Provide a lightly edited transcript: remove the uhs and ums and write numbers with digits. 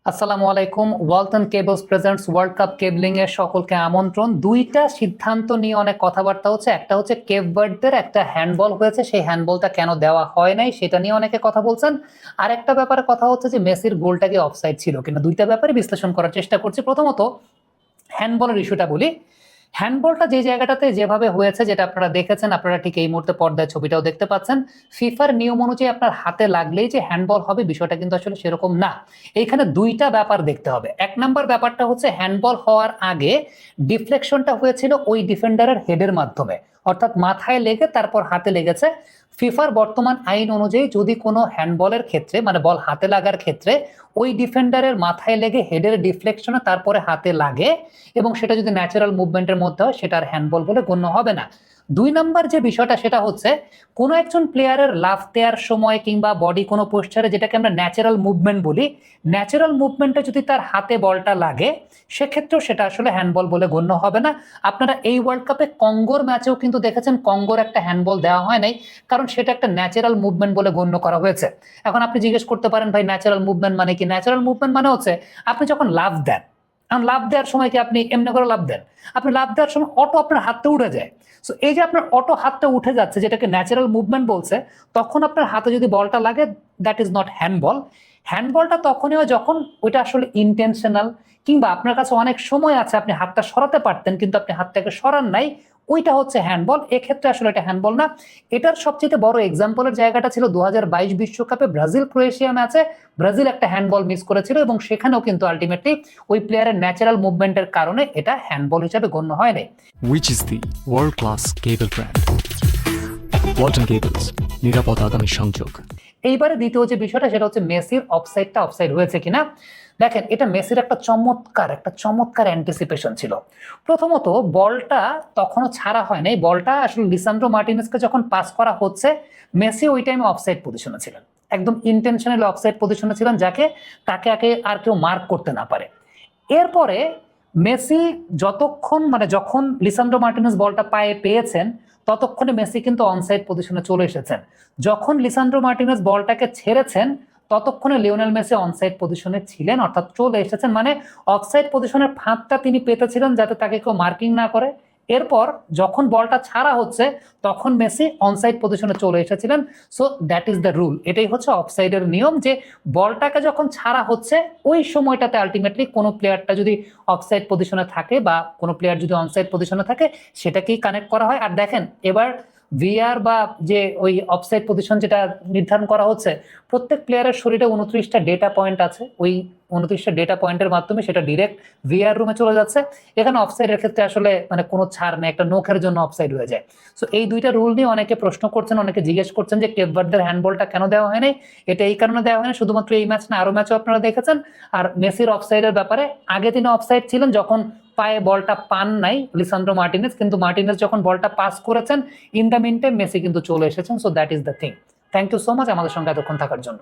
আসসালামু আলাইকুম। Walton cables presents world cup cabling এর সকলকে আমন্ত্রণ। দুইটা সিদ্ধান্ত নিয়ে অনেক কথাবার্তা হচ্ছে। একটা হচ্ছে কেপ ভার্দেদের একটা হ্যান্ডবল হয়েছে, সেই হ্যান্ডবলটা কেন দেওয়া হয় নাই সেটা নিয়ে অনেকে কথা বলছেন। আর একটা ব্যাপারে কথা হচ্ছে যে মেসির গোলটা কি অফসাইড ছিল কিনা। দুইটা ব্যাপারে বিশ্লেষণ করার চেষ্টা করছি। প্রথমত হ্যান্ডবলের ইস্যুটা বলি। হ্যান্ডবলটা যে জায়গাটাতে যেভাবে হয়েছে, যেটা আপনারা দেখেছেন, আপনারা ঠিক এই মুহূর্তে পর্দায় ছবিটাও দেখতে পাচ্ছেন, ফিফার নিয়ম অনুযায়ী আপনার হাতে লাগলেই যে হ্যান্ডবল হবে বিষয়টা কিন্তু আসলে সেরকম না। এইখানে দুইটা ব্যাপার দেখতে হবে। এক নাম্বার ব্যাপারটা হচ্ছে হ্যান্ডবল হওয়ার আগে ডিফ্লেকশনটা হয়েছিল ওই ডিফেন্ডারের হেডের মাধ্যমে, অর্থাৎ মাথায় লেগে তারপর হাতে লেগেছে। ফিফার বর্তমান আইন অনুযায়ী যদি কোনো হ্যান্ডবলের ক্ষেত্রে মানে বল হাতে লাগার ক্ষেত্রে ওই ডিফেন্ডারের মাথায় লেগে হেডের ডিফ্লেকশনে তারপরে হাতে লাগে এবং সেটা যদি ন্যাচারাল মুভমেন্টের মধ্যে হয় সেটা আর হ্যান্ডবল বলে গণ্য হবে না। দুই নাম্বার যে বিষয়টা সেটা হচ্ছে কোনো একজন প্লেয়ারের লাফ দেওয়ার সময় কিংবা বডি কোনো পোস্টারে, যেটাকে আমরা ন্যাচারাল মুভমেন্ট বলি, ন্যাচারাল মুভমেন্টে যদি তার হাতে বলটা লাগে সেক্ষেত্রেও সেটা আসলে হ্যান্ডবল বলে গণ্য হবে না। আপনারা এই ওয়ার্ল্ড কাপে কঙ্গোর ম্যাচেও কিন্তু দেখেছেন কঙ্গোর একটা হ্যান্ডবল দেওয়া হয় নাই, কারণ সেটা একটা ন্যাচারাল মুভমেন্ট বলে গণ্য করা হয়েছে। এখন আপনি জিজ্ঞেস করতে পারেন, ভাই ন্যাচারাল মুভমেন্ট মানে কি? ন্যাচারাল মুভমেন্ট মানে হচ্ছে আপনি যখন লাফ দেন, কারণ লাফ দেওয়ার সময় কি আপনি এমনি করে লাফ দেন? আপনি লাফ দেওয়ার সময় অটো আপনার হাতটা উঠে যায়। সো এই যে আপনার অটো হাতটা উঠে যাচ্ছে, যেটাকে ন্যাচারাল মুভমেন্ট বলছে, তখন আপনার হাতে যদি বলটা লাগে, দ্যাট ইজ নট হ্যান্ডবল। হ্যান্ডবলটা তখনই হয় যখন ওইটা আসলে ইন্টেনশনাল, কিংবা আপনার কাছে অনেক সময় আছে আপনি হাতটা সরাতে পারতেন কিন্তু আপনি হাতটাকে সরান নাই, ওইটা হচ্ছে হ্যান্ডবল। এক্ষেত্রে আসলে এটা হ্যান্ডবল না। এটার সবচেয়ে বড় এক্সাম্পলের জায়গাটা ছিল 2022 বিশ্বকাপে ব্রাজিল ক্রোয়েশিয়া ম্যাচে। ব্রাজিল একটা হ্যান্ডবল মিস করেছিল এবং সেখানেও কিন্তু আলটিমেটলি ওই প্লেয়ারের ন্যাচারাল মুভমেন্টের কারণে এটা হ্যান্ডবল হিসেবে গণ্য হয় নাই। Which is the world-class cable brand? Walton cables, নিরাপদ আগামী সংযোগ। এইবারে দ্বিতীয় যে বিষয়টা সেটা হচ্ছে মেসির অফসাইডটা অফসাইড হয়েছে কিনা। দেখেন, এটা মেসির একটা চমৎকার অ্যান্টিসিপেশন ছিল। প্রথমত বলটা তখনও ছাড়া হয় নাই, বলটা আসলে লিসান্দ্রো মার্টিনেজকে যখন পাস করা হচ্ছে মেসি ওই টাইমে অফসাইড পজিশনে ছিলেন, একদম ইন্টেনশনালি অফসাইড পজিশনে ছিলেন, যাকে তাকে আর কেউ মার্ক করতে না পারে। এরপরে মেসি যখন লিসান্দ্রো মার্টিনেজ বলটা পায়ে পেয়েছেন ততক্ষণে মেসি কিন্তু অনসাইড পজিশনে চলে এসেছেন। যখন লিসান্দ্রো মার্টিনেজ বলটাকে ছেড়েছেন ততক্ষণে লিওনেল মেসি অনসাইড পজিশনে ছিলেন, অর্থাৎ চলে এসেছেন, মানে অফসাইড পজিশনের ফাঁকটা তিনি পেতেছিলেন যাতে তাকে কেউ মার্কিং না করে। এরপর যখন বলটা ছাড়া হচ্ছে তখন মেসি অনসাইড পজিশনে চলে এসেছিলেন। So that is the rule. এটাই হচ্ছে অফসাইডের নিয়ম, যে বলটাকে যখন ছাড়া হচ্ছে ওই সময়টাতে আলটিমেটলি কোনো প্লেয়ারটা যদি অফসাইড পজিশনে থাকে বা কোনো প্লেয়ার যদি অনসাইড পজিশনে থাকে সেটাকেই কানেক্ট করা হয়। আর দেখেন, এবার ভিআর বা যে ওই অফসাইড পজিশন যেটা নির্ধারণ করা হচ্ছে, প্রত্যেক প্লেয়ারের শরীরে 29টা ডেটা পয়েন্ট আছে। ওই 29টা ডেটা পয়েন্টের মাধ্যমে সেটা ডিরেক্ট ভিআর রুমে চলে যাচ্ছে। এখানে অফসাইডের ক্ষেত্রে আসলে মানে কোনো ছাড় নেই, একটা নোখের জন্য অফসাইড হয়ে যায়। সো এই দুইটা রুল নিয়ে অনেকে প্রশ্ন করছেন, অনেকে জিজ্ঞেস করছেন যে কেপ ভার্দের হ্যান্ডবলটা কেন দেওয়া হয়নি। এটা এই কারণে দেওয়া হয়নি, শুধুমাত্র এই ম্যাচ না, আরো ম্যাচও আপনারা দেখেছেন। আর মেসির অফসাইডের ব্যাপারে আগে তিনি অফসাইড ছিলেন যখন পায়ে বলটা পান নাই লিসান্দ্রো মার্টিনেজ, কিন্তু মার্টিনেজ যখন বলটা পাস করেছেন in the meantime Messi কিন্তু চলে এসেছেন। So that is the thing. Thank you so much আমাদের সঙ্গে এতক্ষণ থাকার জন্য।